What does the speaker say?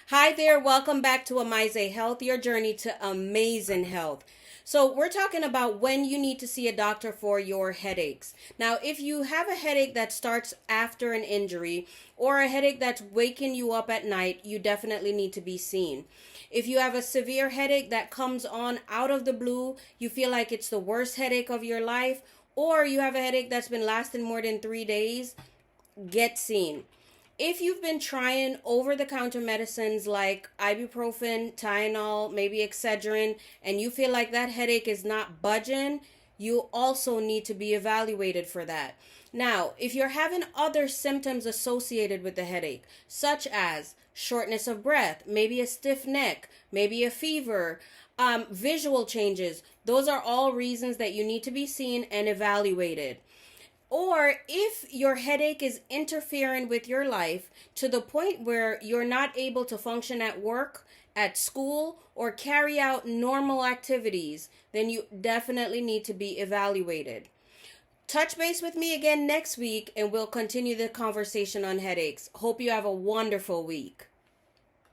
Hi there, welcome back to Amaize Health, your journey to amazing health. So, we're talking about when you need to see a doctor for your headaches. Now, if you have a headache that starts after an injury or a headache that's waking you up at night, you definitely need to be seen. If you have a severe headache that comes on out of the blue, you feel like it's the worst headache of your life, or you have a headache that's been lasting more than 3 days, get seen. If you've been trying over the counter medicines like ibuprofen, Tylenol, maybe Excedrin, and you feel like that headache is not budging, you also need to be evaluated for that. Now, if you're having other symptoms associated with the headache, such as shortness of breath, maybe a stiff neck, maybe a fever, visual changes, those are all reasons that you need to be seen and evaluated. Or if your headache is interfering with your life to the point where you're not able to function at work, at school, or carry out normal activities, then you definitely need to be evaluated. Touch base with me again next week and we'll continue the conversation on headaches. Hope you have a wonderful week.